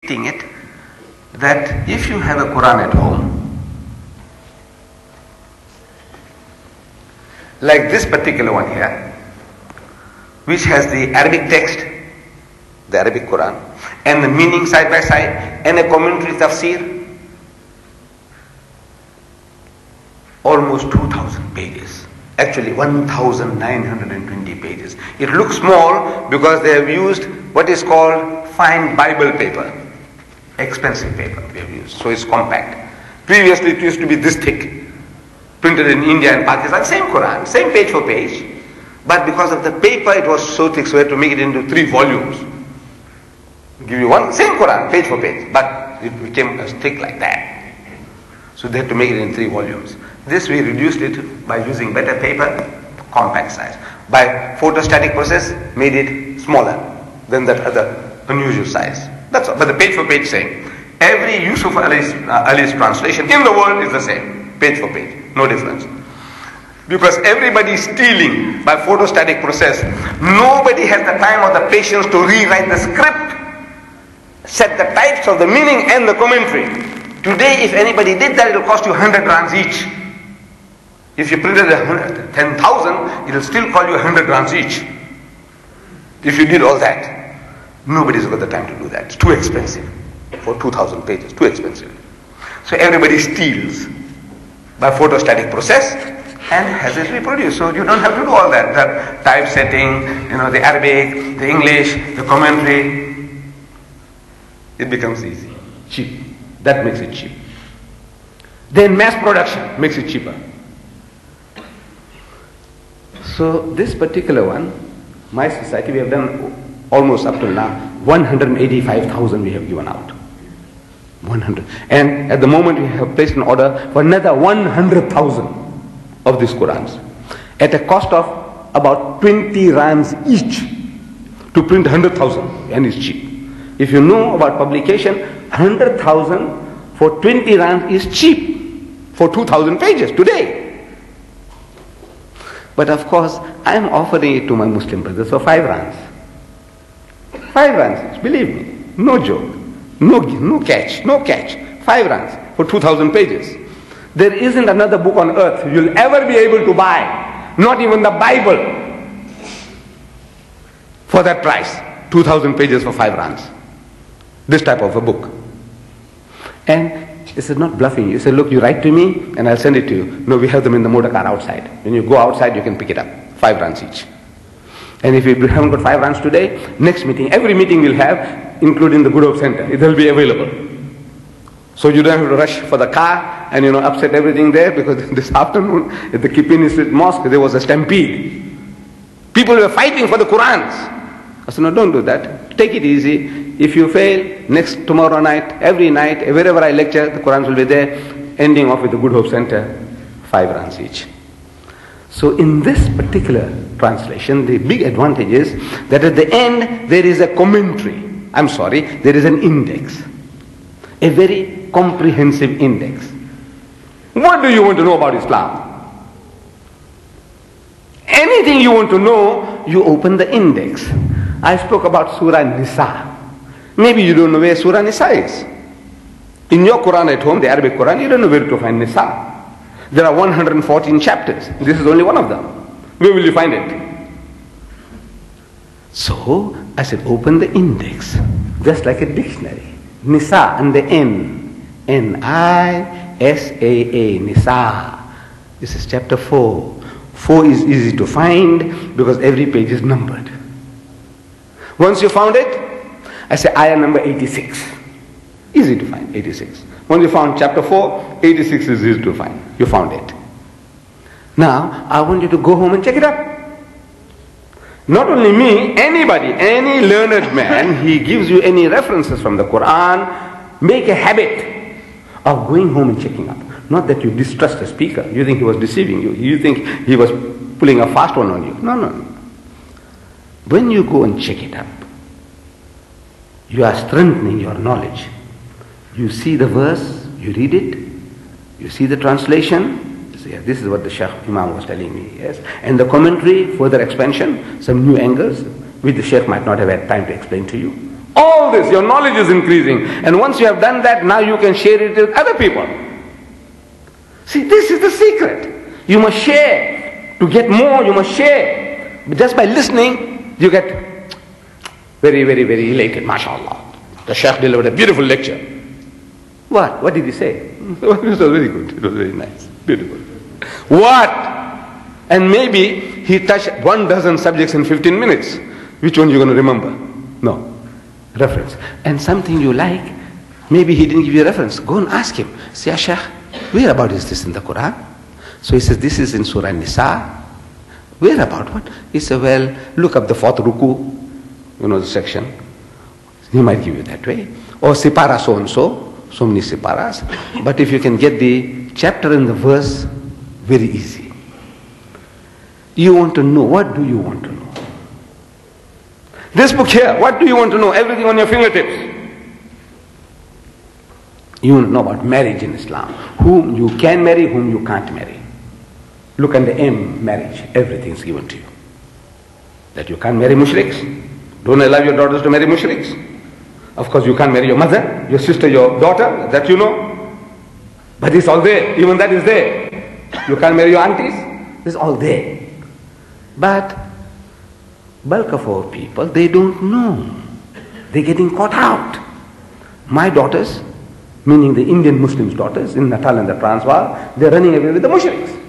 it that if you have a Quran at home, like this particular one here, which has the Arabic text, the Arabic Quran, and the meaning side by side, and a commentary tafsir, almost 2,000 pages. Actually 1,920 pages. It looks small because they have used what is called fine Bible paper. Expensive paper they have used, so it's compact. Previously it used to be this thick, printed in India and Pakistan, same Quran, same page for page, but because of the paper it was so thick, so we had to make it into 3 volumes. Give you one, same Quran, page for page, but it became as thick like that. So they had to make it in 3 volumes. This we reduced it by using better paper, compact size. By photostatic process, made it smaller than that other unusual size. That's all. But the page for page same. Every Yusuf Ali's translation in the world is the same, page for page, no difference. Because everybody is stealing by photostatic process. Nobody has the time or the patience to rewrite the script, set the types of the meaning and the commentary. Today, if anybody did that, it will cost you 100 rands each. If you printed 10,000, it will still call you 100 rands each. If you did all that. Nobody's got the time to do that. It's too expensive. For 2,000 pages, too expensive. So everybody steals by photostatic process and has it reproduced. So you don't have to do all that. The typesetting, the Arabic, the English, the commentary. It becomes easy, cheap. That makes it cheap. Then mass production makes it cheaper. So this particular one, my society, we have done almost up to now 185,000 we have given out. 100. And at the moment we have placed an order for another 100,000 of these Qurans at a cost of about 20 rands each to print 100,000, and it's cheap. If you know about publication, 100,000 for 20 rands is cheap for 2,000 pages today. But of course, I am offering it to my Muslim brothers for 5 rands. 5 rands, believe me, no joke, no catch, 5 rands for 2,000 pages. There isn't another book on earth you'll ever be able to buy, not even the Bible, for that price, 2,000 pages for 5 rands. This type of a book. And this is not bluffing. You say, look, you write to me and I'll send it to you. No, we have them in the motor car outside. When you go outside, you can pick it up, 5 rands each. And if you haven't got 5 rands today, next meeting, every meeting we'll have, including the Good Hope Center, it will be available. So you don't have to rush for the car and upset everything there, because this afternoon at the Kipini Street Mosque there was a stampede. People were fighting for the Qurans. I said, no, don't do that. Take it easy. If you fail, tomorrow night, every night, wherever I lecture, the Qurans will be there, ending off with the Good Hope Center, 5 rands each. So in this particular translation, the big advantage is that at the end there is a commentary. There is an index. A very comprehensive index. What do you want to know about Islam? Anything you want to know, you open the index. I spoke about Surah Nisa. Maybe you don't know where Surah Nisa is. In your Quran at home, the Arabic Quran, you don't know where to find Nisa. There are 114 chapters. This is only one of them. Where will you find it? So I said, open the index, just like a dictionary. Nisa and the N. N-I-S-A-A, Nisa. This is chapter 4. 4 is easy to find because every page is numbered. Once you found it, I say ayah number 86. Easy to find, 86. Once you found chapter 4, 86 is easy to find. You found it. Now, I want you to go home and check it up. Not only me, anybody, any learned man, he gives you any references from the Quran, make a habit of going home and checking up. Not that you distrust the speaker. You think he was deceiving you. You think he was pulling a fast one on you. No. When you go and check it up, you are strengthening your knowledge. You see the verse, you read it, you see the translation, you say, this is what the Shaykh Imam was telling me, yes. And the commentary, further expansion, some new angles, which the Shaykh might not have had time to explain to you. All this, your knowledge is increasing. And once you have done that, now you can share it with other people. See, this is the secret. You must share. To get more, you must share. But just by listening, you get very, very, very elated. MashaAllah. The Shaykh delivered a beautiful lecture. What? What did he say? It was very good. It was very nice. Beautiful. What? And maybe he touched 12 subjects in 15 minutes. Which one are you going to remember? No. Reference. And something you like, maybe he didn't give you a reference. Go and ask him. Say, Shaykh, where about is this in the Quran? So he says, this is in Surah Nisa. Where about what? He said, well, look up the 4th ruku, the section. He might give you that way. Or Sipara so and so many Siparas. But if you can get the chapter and the verse, very easy. You want to know, what do you want to know? This book here, what do you want to know? Everything on your fingertips. You want to know about marriage in Islam. Whom you can marry, whom you can't marry. Look at the M, marriage. Everything is given to you. That you can't marry mushriks. Don't allow your daughters to marry mushriks. Of course you can't marry your mother, your sister, your daughter, that you know. But it's all there. Even that is there. You can't marry your aunties. It's all there. But bulk of our people, they don't know. They're getting caught out. My daughters, meaning the Indian Muslims' daughters in Natal and the Transvaal, they're running away with the mushriks.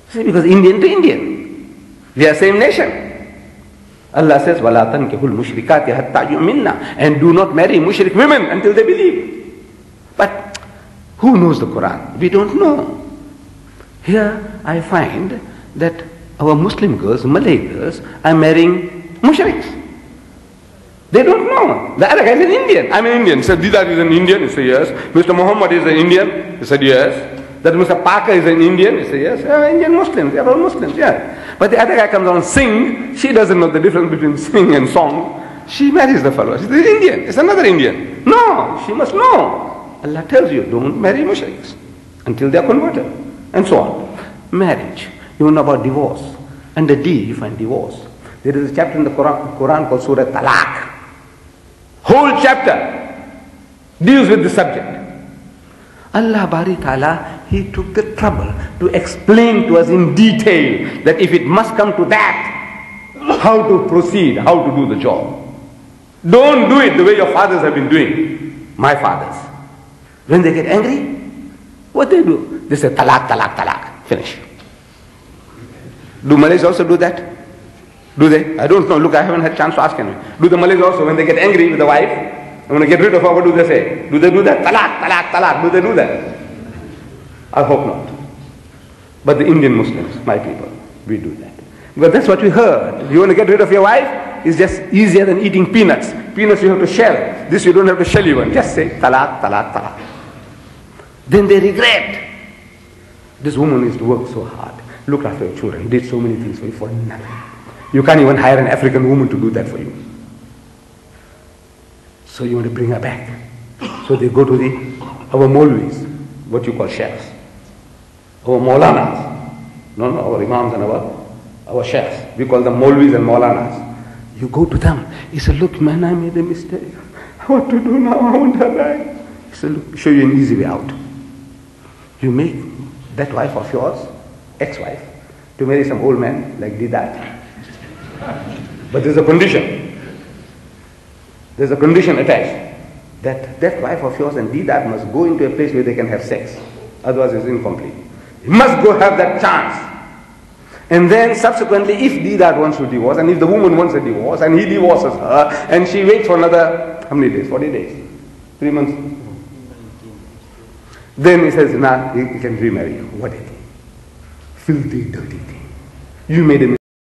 See, because Indian to Indian. We are same nation. Allah says, وَلَا تَنْكِحُ الْمُشْرِكَاتِ حَتَّى يُؤْمِنَّ. And do not marry mushrik women until they believe. But who knows the Quran? We don't know. Here I find that our Muslim girls, Malay girls, are marrying mushriks. They don't know. The other guy is an Indian. I'm an Indian. He said, Deedat is an Indian. He said, yes. Mr. Muhammad is an Indian. He said, yes. That Mr. Parker is an Indian. He said, yes. Indian Muslims. They are all Muslims. Yeah. But the other guy comes on sing. She doesn't know the difference between sing and song. She marries the fellow. She's an Indian. It's another Indian. No. She must know. Allah tells you, don't marry mushriks until they are converted. And so on. Marriage. You know about divorce. Under D, you find divorce. There is a chapter in the Quran called Surah Talaq. Whole chapter deals with the subject. Allah Bari Ta'ala, He took the trouble to explain to us in detail that if it must come to that, how to proceed, how to do the job. Don't do it the way your fathers have been doing. My fathers. When they get angry, what they do? They say talaq, talaq, talaq. Finish. Do Malays also do that? Do they? I don't know. Look, I haven't had a chance to ask anyone. Do the Malays also, when they get angry with the wife, and when they get rid of her, what do they say? Do they do that? Talaq, talaq, talaq. Do they do that? I hope not. But the Indian Muslims, my people, we do that. Because that's what we heard. You want to get rid of your wife? It's just easier than eating peanuts. Peanuts you have to shell. This you don't have to shell even. Just say talaq, talaq, talaq. Then they regret. This woman used to work so hard. Looked after your children. Did so many things for you for nothing. You can't even hire an African woman to do that for you. So you want to bring her back. So they go to our Maulvis, what you call sheikhs. Our Maulanas. No, our Imams and our sheikhs. We call them Maulvis and Maulanas. You go to them. He said, look man, I made a mistake. What to do now? I want to die. He said, look, show you an easy way out. You make that wife of yours, ex-wife, to marry some old man like Deedat. But there's a condition. There's a condition attached. That wife of yours and Deedat must go into a place where they can have sex. Otherwise it's incomplete. You must go have that chance. And then subsequently, if Deedat wants to divorce, and if the woman wants a divorce, and he divorces her, and she waits for another, how many days? 40 days? 3 months? Then he says, nah, he can remarry you. What a thing. Filthy, dirty thing. You made a